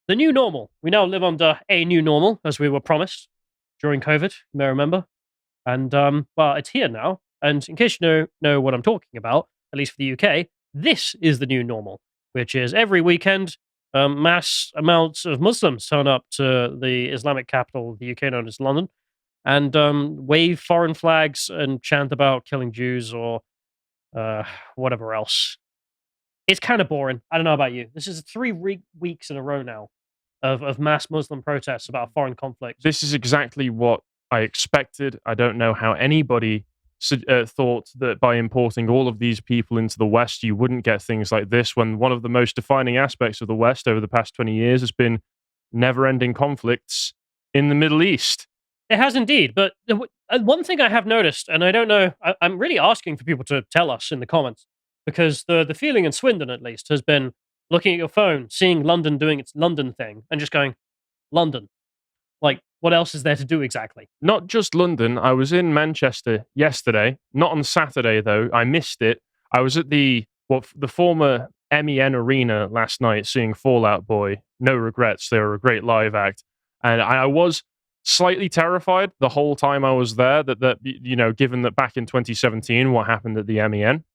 The new normal. We now live under a new normal, as we were promised during COVID, you may remember. And, well, it's here now. And in case you know what I'm talking about, at least for the UK, this is the new normal, which is every weekend, mass amounts of Muslims turn up to the Islamic capital of the UK, known as London, and wave foreign flags and chant about killing Jews or uh, whatever else. It's kind of boring. I don't know about you. This is weeks in a row now of mass Muslim protests about foreign conflicts. This is exactly what I expected. I don't know how anybody thought that by importing all of these people into the West, you wouldn't get things like this, when one of the most defining aspects of the West over the past 20 years has been never-ending conflicts in the Middle East. It has indeed, but one thing I have noticed, and I don't know, I'm really asking for people to tell us in the comments, because the feeling in Swindon, at least, has been looking at your phone, seeing London doing its London thing, and just going, London. Like, what else is there to do exactly? Not just London. I was in Manchester yesterday, not on Saturday, though. I missed it. I was at the former MEN Arena last night seeing Fall Out Boy. No regrets. They were a great live act. And I was slightly terrified the whole time I was there that given that back in 2017, what happened at the MEN,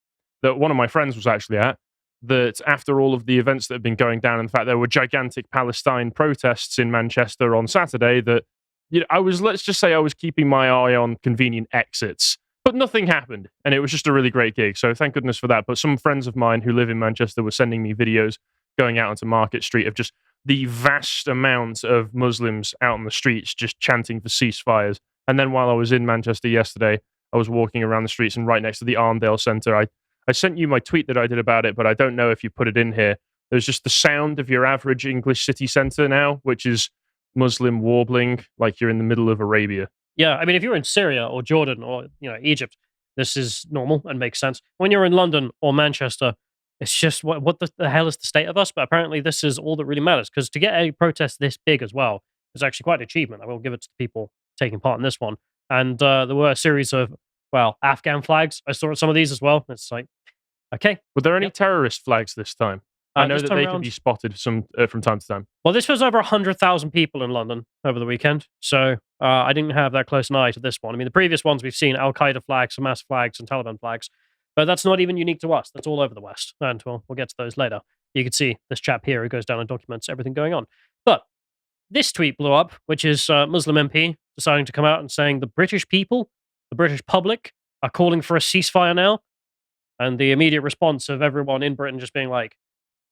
that one of my friends was actually at, that after all of the events that have been going down, in fact, there were gigantic Palestine protests in Manchester on Saturday, that let's just say I was keeping my eye on convenient exits, but nothing happened. And it was just a really great gig. So thank goodness for that. But some friends of mine who live in Manchester were sending me videos going out onto Market Street of just the vast amount of Muslims out on the streets just chanting for ceasefires. And then while I was in Manchester yesterday, I was walking around the streets, and right next to the Arndale Centre, I sent you my tweet that I did about it, but I don't know if you put it in here. There's just the sound of your average English city centre now, which is Muslim warbling like you're in the middle of Arabia. Yeah, I mean, if you're in Syria or Jordan or Egypt, this is normal and makes sense. When you're in London or Manchester, it's just what the hell is the state of us? But apparently, this is all that really matters, because to get a protest this big as well is actually quite an achievement. I will give it to the people taking part in this one. And there were a series of, well, Afghan flags. I saw some of these as well. It's like, okay. Were there any terrorist flags this time? I know that they can be spotted from time to time. Well, this was over 100,000 people in London over the weekend, so I didn't have that close an eye to this one. I mean, the previous ones we've seen Al-Qaeda flags, Hamas flags, and Taliban flags, but that's not even unique to us. That's all over the West, and we'll get to those later. You can see this chap here who goes down and documents everything going on. But this tweet blew up, which is Muslim MP deciding to come out and saying the British people, the British public, are calling for a ceasefire now, and the immediate response of everyone in Britain just being like,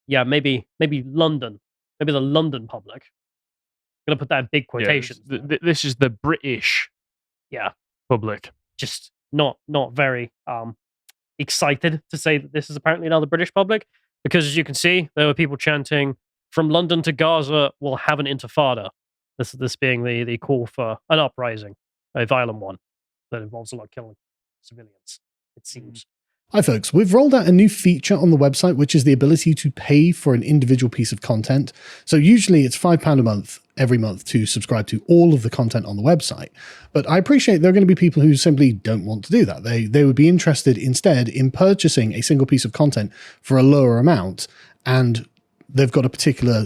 yeah, maybe London, maybe the London public. I'm gonna put that in big quotations. Yeah, this is the British, public. Just not very excited to say that this is apparently now the British public, because as you can see, there were people chanting, "From London to Gaza, we'll have an intifada." This being the call for an uprising, a violent one that involves a lot of killing civilians. It seems. Hi folks, we've rolled out a new feature on the website, which is the ability to pay for an individual piece of content. So usually it's £5 a month every month to subscribe to all of the content on the website. But I appreciate there are going to be people who simply don't want to do that. They would be interested instead in purchasing a single piece of content for a lower amount, and they've got a particular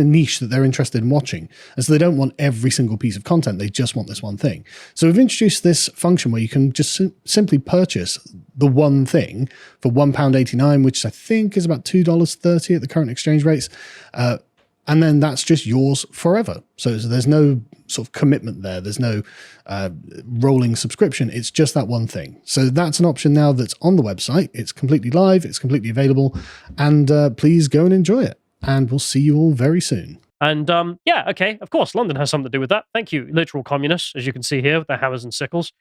niche that they're interested in watching. And so they don't want every single piece of content. They just want this one thing. So we've introduced this function where you can just simply purchase the one thing for £1.89, which I think is about $2.30 at the current exchange rates. And then that's just yours forever. So there's no sort of commitment there. There's no rolling subscription. It's just that one thing. So that's an option now that's on the website. It's completely live. It's completely available. And please go and enjoy it. And we'll see you all very soon. And yeah, okay, of course, London has something to do with that. Thank you, literal communists, as you can see here, with their hammers and sickles.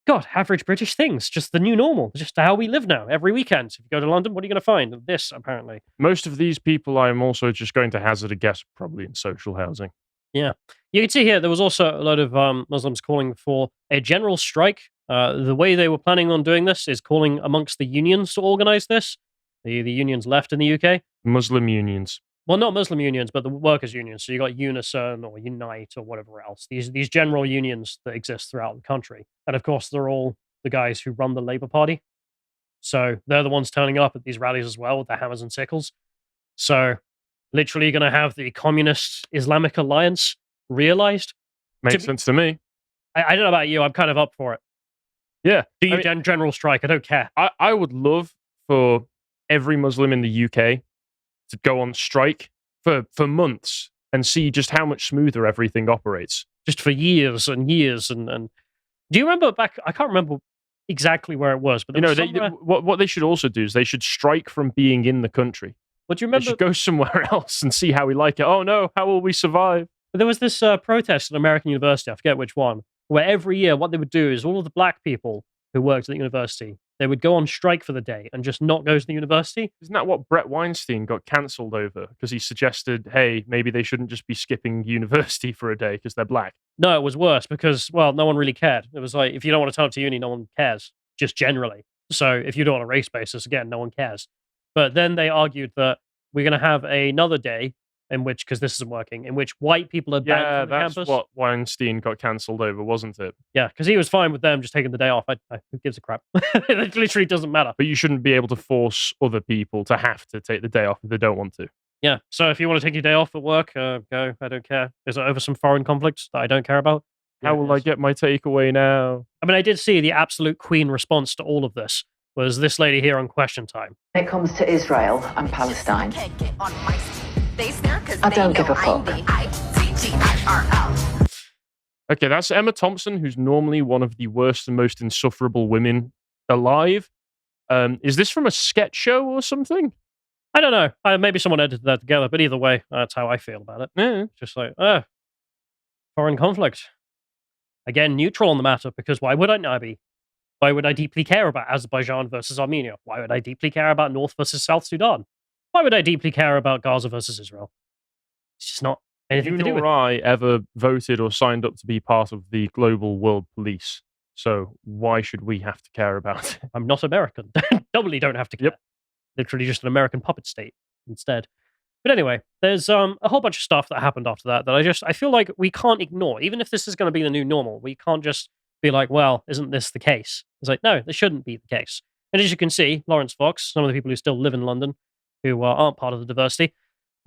God, average British things, just the new normal, just how we live now, every weekend. If you go to London, what are you going to find? This, apparently. Most of these people, I'm also just going to hazard a guess, probably in social housing. Yeah. You can see here, there was also a lot of Muslims calling for a general strike. The way they were planning on doing this is calling amongst the unions to organize this. The unions left in the UK. Muslim unions. Well, not Muslim unions, but the workers' unions. So you got Unison or Unite or whatever else. These general unions that exist throughout the country. And of course, they're all the guys who run the Labour Party. So they're the ones turning up at these rallies as well with their hammers and sickles. So literally going to have the Communist Islamic Alliance realized. Makes sense to me. I don't know about you. I'm kind of up for it. Yeah. Do you general strike? I don't care. I would love for every Muslim in the UK to go on strike for months and see just how much smoother everything operates. Just for years and years. And do you remember back? I can't remember exactly where it was, but what they should also do is they should strike from being in the country. What do you remember? They should go somewhere else and see how we like it. Oh no, how will we survive? There was this protest at an American university, I forget which one, where every year what they would do is all of the black people who worked at the university, they would go on strike for the day and just not go to the university. Isn't that what Brett Weinstein got cancelled over? Because he suggested, hey, maybe they shouldn't just be skipping university for a day because they're black. No, it was worse because, well, no one really cared. It was like, if you don't want to turn up to uni, no one cares, just generally. So if you do it on a race basis, again, no one cares. But then they argued that we're going to have another day in which, because this isn't working, in which white people are banned from the campus. Yeah, that's what Weinstein got cancelled over, wasn't it? Yeah, because he was fine with them just taking the day off. Who gives a crap? It literally doesn't matter. But you shouldn't be able to force other people to have to take the day off if they don't want to. Yeah, so if you want to take your day off at work, go. I don't care. Is it over some foreign conflicts that I don't care about? How will I get my takeaway now? I mean, I did see the absolute queen response to all of this was this lady here on Question Time. When it comes to Israel and Palestine, I don't give a fuck. Okay, that's Emma Thompson, who's normally one of the worst and most insufferable women alive. Is this from a sketch show or something? I don't know. Maybe someone edited that together, but either way, that's how I feel about it. Yeah. Just like, foreign conflict. Again, neutral on the matter, because why would I not be? Why would I deeply care about Azerbaijan versus Armenia? Why would I deeply care about North versus South Sudan? Why would I deeply care about Gaza versus Israel? It's just not anything to do with it. I ever voted or signed up to be part of the global world police. So why should we have to care about it? I'm not American. Doubly don't have to care. Yep. Literally just an American puppet state instead. But anyway, there's a whole bunch of stuff that happened after that I feel like we can't ignore. Even if this is going to be the new normal, we can't just be like, well, isn't this the case? It's like, no, this shouldn't be the case. And as you can see, Lawrence Fox, some of the people who still live in London, who aren't part of the diversity,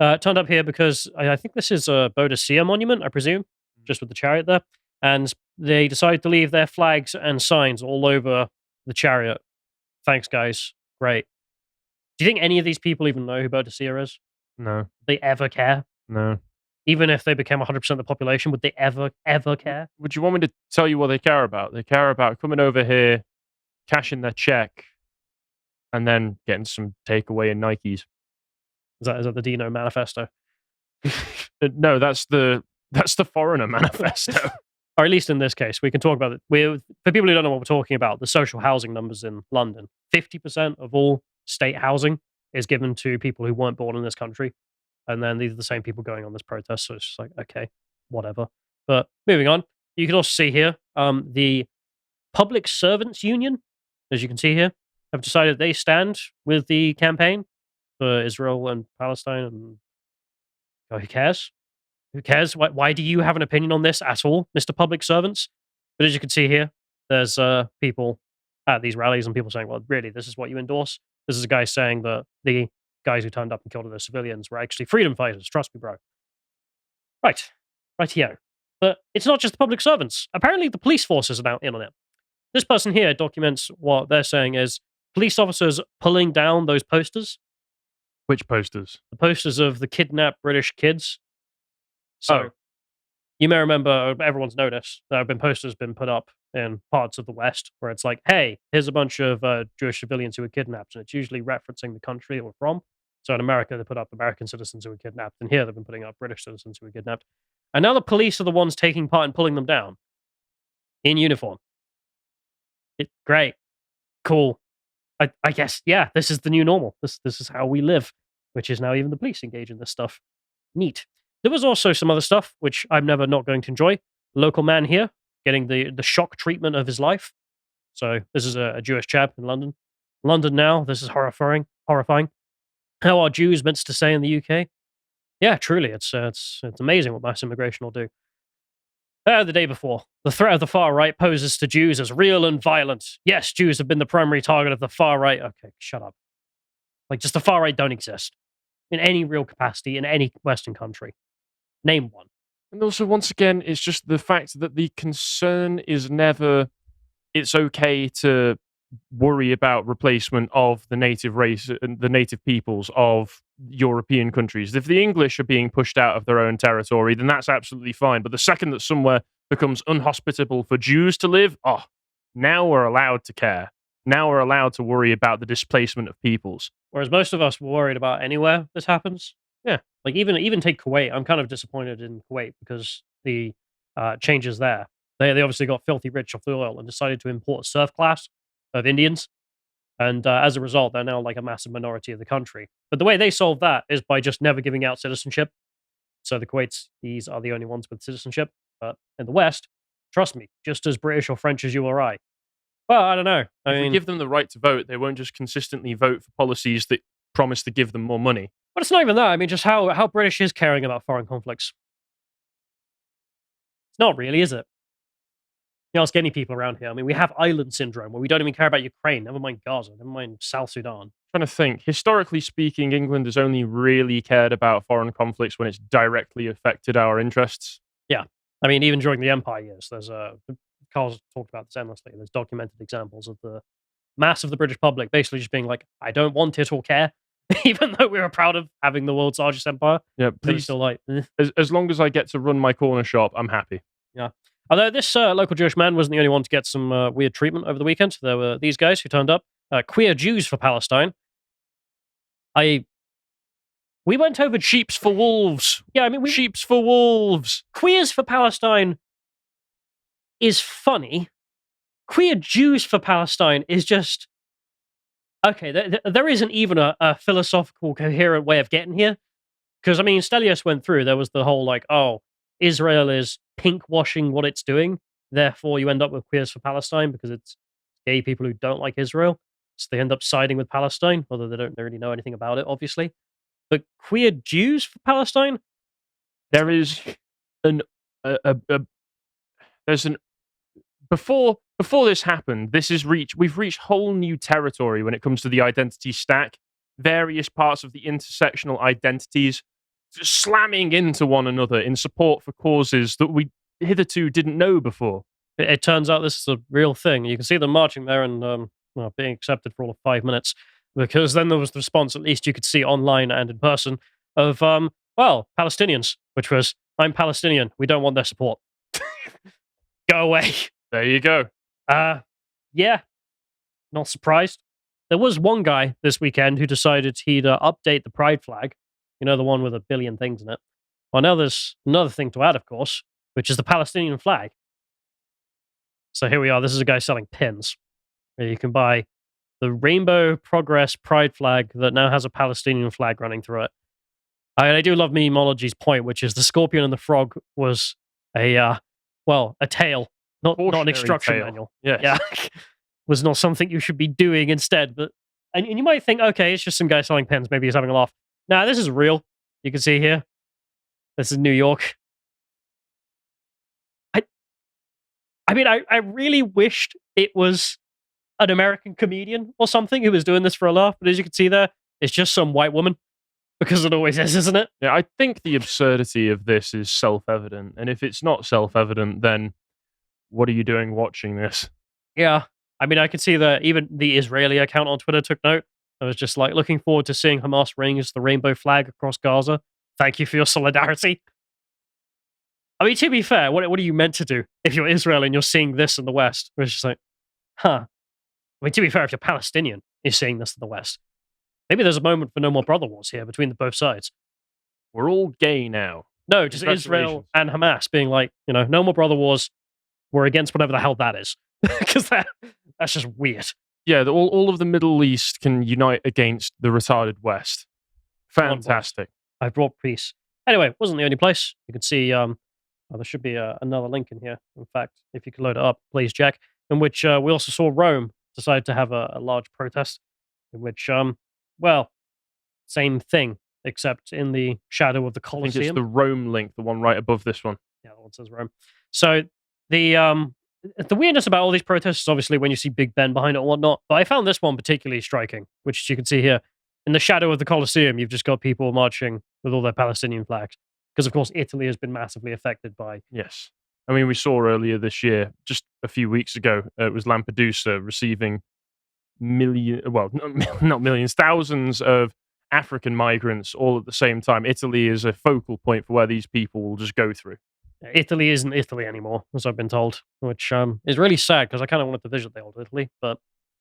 turned up here because I think this is a Boadicea monument, I presume, just with the chariot there. And they decided to leave their flags and signs all over the chariot. Thanks, guys. Great. Do you think any of these people even know who Boadicea is? No. They ever care? No. Even if they became 100% of the population, would they ever care? Would you want me to tell you what they care about? They care about coming over here, cashing their check, and then getting some takeaway in Nikes. Is that the Dino manifesto? No, that's the foreigner manifesto. Or at least in this case, we can talk about it. For people who don't know what we're talking about, the social housing numbers in London, 50% of all state housing is given to people who weren't born in this country. And then these are the same people going on this protest. So it's just like, okay, whatever. But moving on, you can also see here the Public Servants Union, as you can see here, have decided they stand with the campaign for Israel and Palestine. And who cares? Who cares? Why do you have an opinion on this at all, Mr. Public Servants? But as you can see here, there's people at these rallies and people saying, well, really, this is what you endorse? This is a guy saying that the guys who turned up and killed other civilians were actually freedom fighters. Trust me, bro. Right here. But it's not just the public servants. Apparently, the police forces are now in on it. This person here documents what they're saying is police officers pulling down those posters. Which posters? The posters of the kidnapped British kids. So, you may remember, everyone's noticed, there have been posters been put up in parts of the West where it's like, hey, here's a bunch of Jewish civilians who were kidnapped, and it's usually referencing the country they were from. So in America, they put up American citizens who were kidnapped, and here they've been putting up British citizens who were kidnapped. And now the police are the ones taking part in pulling them down in uniform. Great. Cool. I guess, yeah, this is the new normal. This is how we live, which is now even the police engage in this stuff. Neat. There was also some other stuff, which I'm never not going to enjoy. Local man here getting the shock treatment of his life. So this is a Jewish chap in London. London now, this is horrifying. How are Jews meant to stay in the UK? Yeah, truly, it's amazing what mass immigration will do. The day before, the threat of the far right poses to Jews as real and violent. Yes, Jews have been the primary target of the far right. Okay, shut up. Like, just the far right don't exist. in any real capacity in any Western country. Name one. And also, once again, it's just the fact that the concern is never it's okay to worry about replacement of the native race and the native peoples of European countries. If the English are being pushed out of their own territory, then that's absolutely fine. But the second that somewhere becomes unhospitable for Jews to live, now we're allowed to care. Now we're allowed to worry about the displacement of peoples. Whereas most of us were worried about anywhere this happens. Yeah. Like even take Kuwait. I'm kind of disappointed in Kuwait because the changes there. They obviously got filthy rich off the oil and decided to import a serf class of Indians. And as a result, they're now like a massive minority of the country. But the way they solve that is by just never giving out citizenship. So the Kuwaits, these are the only ones with citizenship. But in the West, trust me, just as British or French as you or I. Well, I don't know. If we give them the right to vote, they won't just consistently vote for policies that promise to give them more money. But it's not even that. I mean, just how British is caring about foreign conflicts. It's not really, is it? You ask any people around here. I mean, we have island syndrome where we don't even care about Ukraine, never mind Gaza, never mind South Sudan. Trying to think. Historically speaking, England has only really cared about foreign conflicts when it's directly affected our interests. Yeah. I mean, even during the Empire years, there's Carl's talked about this endlessly. There's documented examples of the mass of the British public basically just being like, I don't want it or care, even though we were proud of having the world's largest empire. Yeah, They're please. still like, As long as I get to run my corner shop, I'm happy. Yeah. Although this local Jewish man wasn't the only one to get some weird treatment over the weekend. There were these guys who turned up, queer Jews for Palestine. We went over Sheeps for wolves. Yeah, I mean, Sheeps for wolves. Queers for Palestine is funny. Queer Jews for Palestine is just okay. There isn't even a philosophical, coherent way of getting here. Because I mean, Stelios went through. There was the whole like, Israel is pink washing what it's doing. Therefore, you end up with Queers for Palestine because it's gay people who don't like Israel. So they end up siding with Palestine, although they don't really know anything about it, obviously. But queer Jews for Palestine? There is before this happened, we've reached whole new territory when it comes to the identity stack. Various parts of the intersectional identities slamming into one another in support for causes that we hitherto didn't know before. It turns out this is a real thing. You can see them marching there and being accepted for all of 5 minutes. Because then there was the response, at least you could see online and in person, of, Palestinians, which was, I'm Palestinian. We don't want their support. Go away. There you go. Yeah. Not surprised. There was one guy this weekend who decided he'd update the pride flag. You know, the one with a billion things in it. Well, now there's another thing to add, of course, which is the Palestinian flag. So here we are. This is a guy selling pins. Where you can buy the Rainbow Progress Pride flag that now has a Palestinian flag running through it. I do love memeology's point, which is the scorpion and the frog was a tail, not an instruction manual. Yes. Yeah, was not something you should be doing instead. But and you might think, okay, it's just some guy selling pens. Maybe he's having a laugh. Nah, this is real. You can see here. This is New York. I mean, I really wished it was an American comedian or something who was doing this for a laugh, but as you can see there, it's just some white woman. Because it always is, isn't it? Yeah, I think the absurdity of this is self-evident. And if it's not self-evident, then what are you doing watching this? Yeah. I mean, I could see that even the Israeli account on Twitter took note. I was just like, looking forward to seeing Hamas raise the rainbow flag across Gaza. Thank you for your solidarity. I mean, to be fair, what are you meant to do if you're Israel and you're seeing this in the West? It's just like, I mean, to be fair, if you're Palestinian, you're seeing this in the West. Maybe there's a moment for no more brother wars here between the both sides. We're all gay now. No, just Israel and Hamas being like, no more brother wars. We're against whatever the hell that is. Because that's just weird. Yeah, all of the Middle East can unite against the retarded West. Fantastic. I brought peace. Anyway, it wasn't the only place. You can see there should be another link in here. In fact, if you could load it up, please, Jack. In which we also saw Rome decide to have a large protest. In which, same thing, except in the shadow of the Colosseum. I think it's the Rome link, the one right above this one. Yeah, the one says Rome. So the weirdness about all these protests is obviously when you see Big Ben behind it or whatnot. But I found this one particularly striking, which you can see here. in the shadow of the Colosseum, you've just got people marching with all their Palestinian flags. Because, of course, Italy has been massively affected by... Yes. I mean, we saw earlier this year, just a few weeks ago, it was Lampedusa receiving not millions, thousands of African migrants all at the same time. Italy is a focal point for where these people will just go through. Italy isn't Italy anymore, as I've been told, which is really sad because I kind of wanted to visit the old Italy, but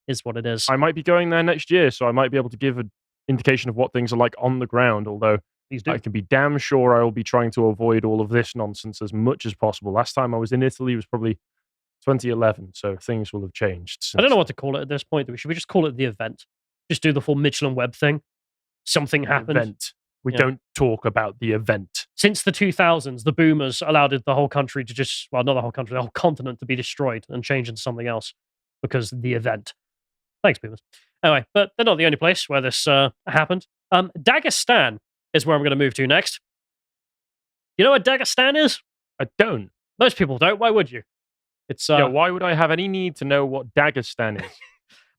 it's what it is. I might be going there next year, so I might be able to give an indication of what things are like on the ground, although Please do. I can be damn sure I will be trying to avoid all of this nonsense as much as possible. Last time I was in Italy was probably 2011, so things will have changed since. I don't know what to call it at this point. Should we just call it the event? Just do the full Mitchell and Webb thing? Something happened. Event. We don't talk about the event. Since the 2000s, the boomers allowed the whole country to just, well, not the whole country, the whole continent to be destroyed and change into something else because of the event. Thanks, boomers. Anyway, but they're not the only place where this happened. Dagestan is where I'm going to move to next. You know what Dagestan is? I don't. Most people don't. Why would you? It's why would I have any need to know what Dagestan is?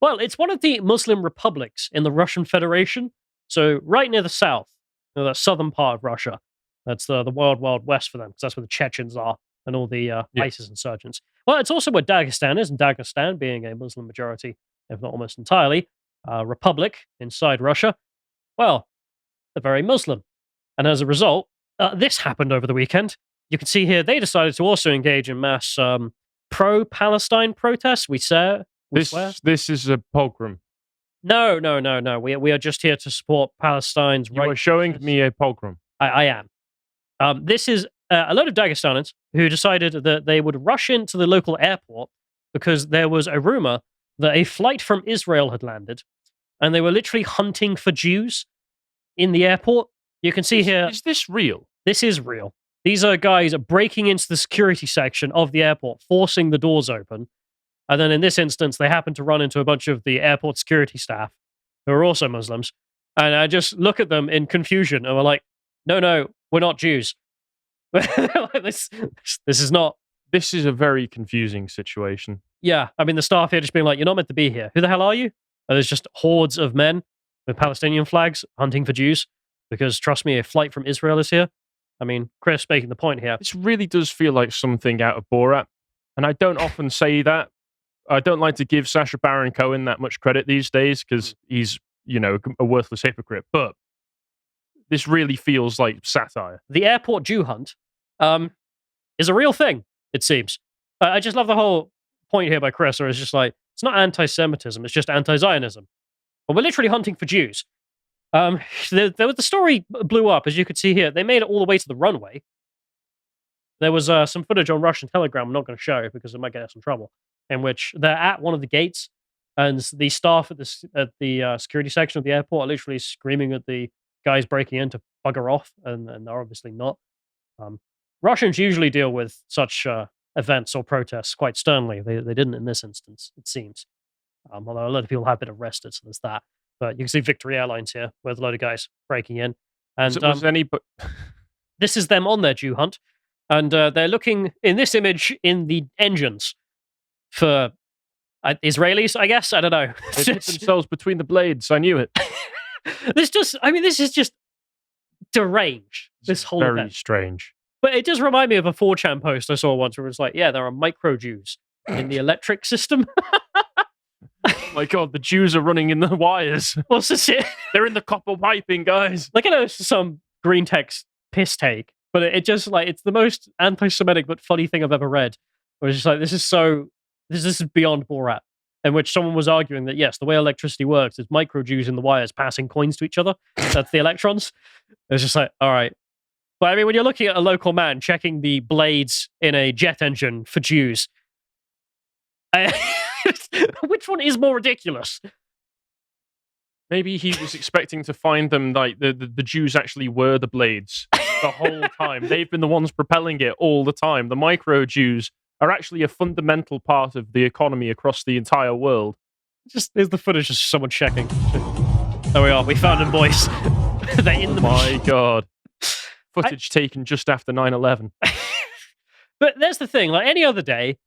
Well, it's one of the Muslim republics in the Russian Federation. So right near the south, the southern part of Russia. That's the wild, wild west for them, because that's where the Chechens are and all the ISIS insurgents. Well, it's also where Dagestan is, and Dagestan being a Muslim majority, if not almost entirely, republic inside Russia. Well, they're very Muslim. And as a result, this happened over the weekend. You can see here they decided to also engage in mass pro-Palestine protests. We swear. This is a pogrom. No. We are just here to support Palestine's rights. You are showing me a pogrom. I am. This is a load of Dagestanians who decided that they would rush into the local airport because there was a rumor that a flight from Israel had landed, and they were literally hunting for Jews in the airport. You can see here. Is this real? This is real. These are guys breaking into the security section of the airport, forcing the doors open. And then in this instance, they happen to run into a bunch of the airport security staff who are also Muslims. And I just look at them in confusion and we're like, no, we're not Jews. this is not. This is a very confusing situation. Yeah. I mean, the staff here just being like, you're not meant to be here. Who the hell are you? And there's just hordes of men with Palestinian flags hunting for Jews because, trust me, a flight from Israel is here. I mean, Chris making the point here. This really does feel like something out of Borat. And I don't often say that. I don't like to give Sacha Baron Cohen that much credit these days because he's, a worthless hypocrite. But this really feels like satire. The airport Jew hunt is a real thing, it seems. I just love the whole point here by Chris, where it's just like, it's not anti-Semitism, it's just anti-Zionism. Well, we're literally hunting for Jews. The story blew up, as you could see here. They made it all the way to the runway. There was some footage on Russian Telegram I'm not going to show because it might get us in trouble, in which they're at one of the gates and the staff at the security section of the airport are literally screaming at the guys breaking in to bugger off, and they're obviously not. Russians usually deal with such events or protests quite sternly. They didn't in this instance, it seems. Although a lot of people have been arrested, so there's that. But you can see Victory Airlines here with a load of guys breaking in. And this is them on their Jew hunt. And they're looking, in this image, in the engines for Israelis, I guess. I don't know. They put themselves between the blades. I knew it. This is just deranged, this whole event. Very strange. But it does remind me of a 4chan post I saw once where it was like, yeah, there are micro Jews in the electric system. Oh my God, the Jews are running in the wires. What's this here? They're in the copper piping, guys. Like, I know it's some green text piss take, but it just like, it's the most anti-Semitic but funny thing I've ever read. Where it's just like, this is beyond Borat, in which someone was arguing that yes, the way electricity works is micro Jews in the wires passing coins to each other. That's the electrons. It's just like, all right. But I mean, when you're looking at a local man checking the blades in a jet engine for Jews, which one is more ridiculous? Maybe he was expecting to find them like the Jews actually were the blades the whole time. They've been the ones propelling it all the time. The micro Jews are actually a fundamental part of the economy across the entire world. Just there's the footage of someone checking. There we are. We found them, boys. They're in the My God. Footage taken just after 9/11. But there's the thing, like any other day,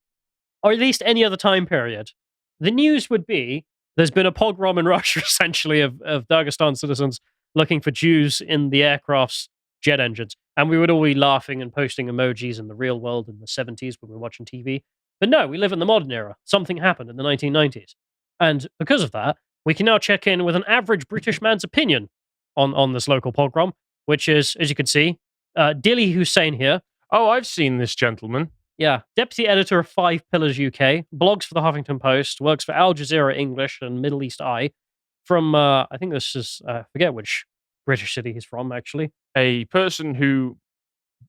or at least any other time period, the news would be There's been a pogrom in Russia, essentially, of Dagestan citizens looking for Jews in the aircraft's jet engines. And we would all be laughing and posting emojis in the real world in the 70s when we were watching TV. But no, we live in the modern era. Something happened in the 1990s. And because of that, we can now check in with an average British man's opinion on this local pogrom, which is, as you can see, Dilly Hussein here. Oh, I've seen this gentleman. Yeah, deputy editor of 5 Pillars UK, blogs for the Huffington Post, works for Al Jazeera English and Middle East Eye. From, I think this is, I forget which British city he's from, actually. A person who,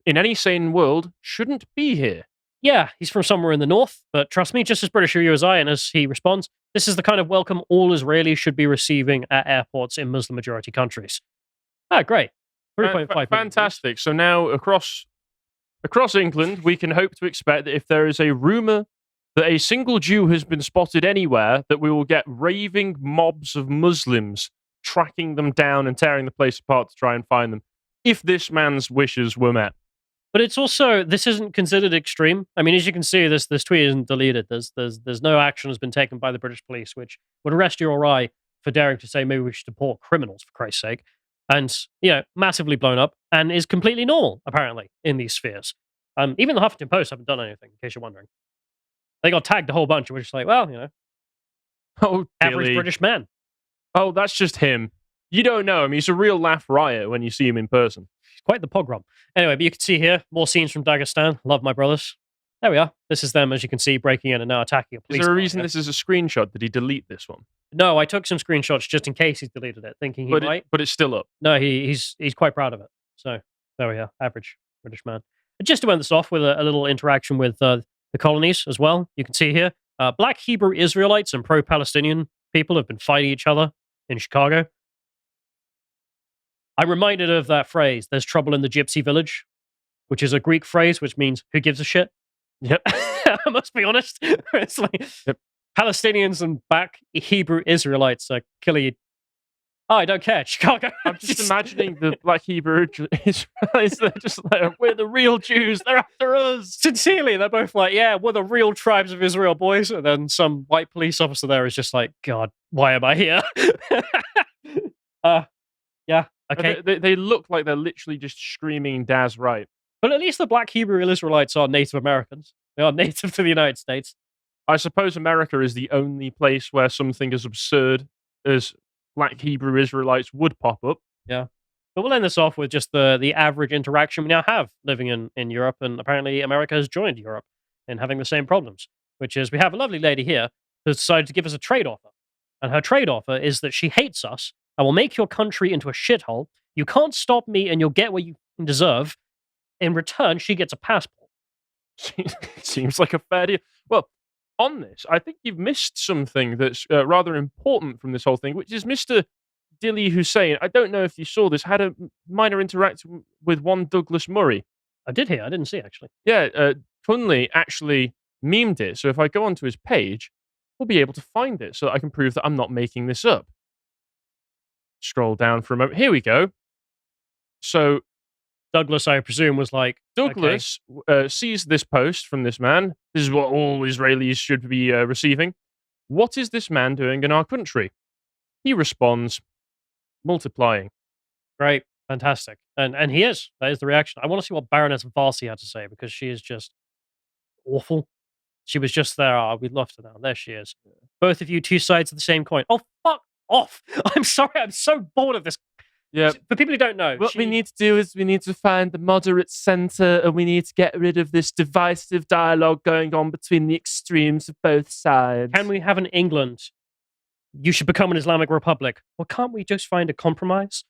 in any sane world, shouldn't be here. Yeah, he's from somewhere in the north, but trust me, just as British as you as I, and as he responds, this is the kind of welcome all Israelis should be receiving at airports in Muslim-majority countries. Ah, great. 3.5 Fantastic. So now across England, we can hope to expect that if there is a rumour that a single Jew has been spotted anywhere, that we will get raving mobs of Muslims tracking them down and tearing the place apart to try and find them, if this man's wishes were met. But it's also, this isn't considered extreme. I mean, as you can see, this tweet isn't deleted. There's no action has been taken by the British police, which would arrest you or I for daring to say maybe we should deport criminals, for Christ's sake. And, massively blown up and is completely normal, apparently, in these spheres. Even the Huffington Post haven't done anything, in case you're wondering. They got tagged a whole bunch, and we're just like, well, Oh, average Dilly. British man. Oh, that's just him. You don't know him. He's a real laugh riot when you see him in person. Quite the pogrom. Anyway, but you can see here, more scenes from Dagestan. Love my brothers. There we are. This is them, as you can see, breaking in and now attacking a police Is there a car reason here. this is a screenshot? Did he delete this one? No, I took some screenshots just in case he's deleted it, thinking he might. But it's still up. No, he's quite proud of it. So there we are, average British man. And just to end this off with a little interaction with the colonies as well. You can see here, black Hebrew Israelites and pro-Palestinian people have been fighting each other in Chicago. I'm reminded of that phrase, there's trouble in the gypsy village, which is a Greek phrase which means who gives a shit? Yep. I must be honest. It's like Palestinians and black Hebrew Israelites are killing. Oh, I don't care. Chicago. I'm just imagining the black Hebrew Israelites. They're just like, we're the real Jews. They're after us. Sincerely, they're both like, yeah, we're the real tribes of Israel, boys. And then some white police officer there is just like, God, why am I here? Yeah, okay. They look like they're literally just screaming Daz right. But at least the black Hebrew Israelites are Native Americans. They are native to the United States. I suppose America is the only place where something as absurd as black Hebrew Israelites would pop up. Yeah. But we'll end this off with just the average interaction we now have living in Europe. And apparently America has joined Europe in having the same problems, which is we have a lovely lady here who's decided to give us a trade offer. And her trade offer is that she hates us. I will make your country into a shithole. You can't stop me and you'll get what you deserve. In return, she gets a passport. Seems like a fair deal. Well, on this, I think you've missed something that's rather important from this whole thing, which is Mr. Dilly Hussein. I don't know if you saw this, had a minor interaction with one Douglas Murray. I did hear. I didn't see, actually. Yeah, Tunley actually memed it. So if I go onto his page, we'll be able to find it so that I can prove that I'm not making this up. Scroll down for a moment. Here we go. So Douglas, I presume, was like, Douglas sees this post from this man. This is what all Israelis should be receiving. What is this man doing in our country? He responds, multiplying. Great, fantastic. And he is. That is the reaction. I want to see what Baroness Varsi had to say, because she is just awful. She was just there. Oh, we'd love to know. There she is. Both of you, two sides of the same coin. Oh, fuck off. I'm sorry. I'm so bored of this. Yeah. For people who don't know, What we need to do is we need to find the moderate center, and we need to get rid of this divisive dialogue going on between the extremes of both sides. Can we have an England? You should become an Islamic Republic. Well, can't we just find a compromise?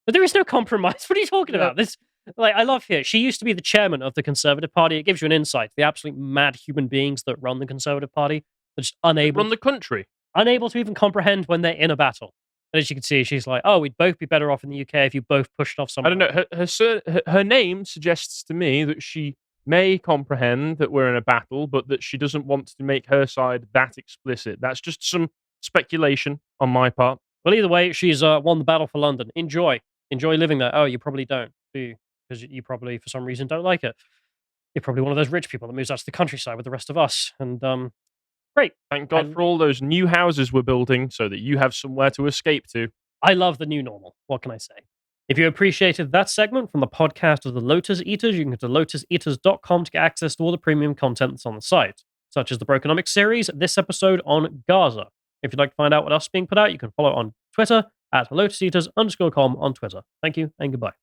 But there is no compromise. What are you talking about? This, I love here. She used to be the chairman of the Conservative Party. It gives you an insight. The absolute mad human beings that run the Conservative Party are just unable Run the country. to even comprehend when they're in a battle. And as you can see, she's like, "Oh, we'd both be better off in the UK if you both pushed off someone." I don't know. Her name suggests to me that she may comprehend that we're in a battle, but that she doesn't want to make her side that explicit. That's just some speculation on my part. Well, either way, she's won the battle for London. Enjoy living there. Oh, you probably don't, do you? Because you probably, for some reason, don't like it. You're probably one of those rich people that moves out to the countryside with the rest of us. And Great. Thank God for all those new houses we're building so that you have somewhere to escape to. I love the new normal. What can I say? If you appreciated that segment from the podcast of the Lotus Eaters, you can go to lotuseaters.com to get access to all the premium content that's on the site, such as the Brokenomics series, this episode on Gaza. If you'd like to find out what else is being put out, you can follow on Twitter at lotuseaters_com on Twitter. Thank you and goodbye.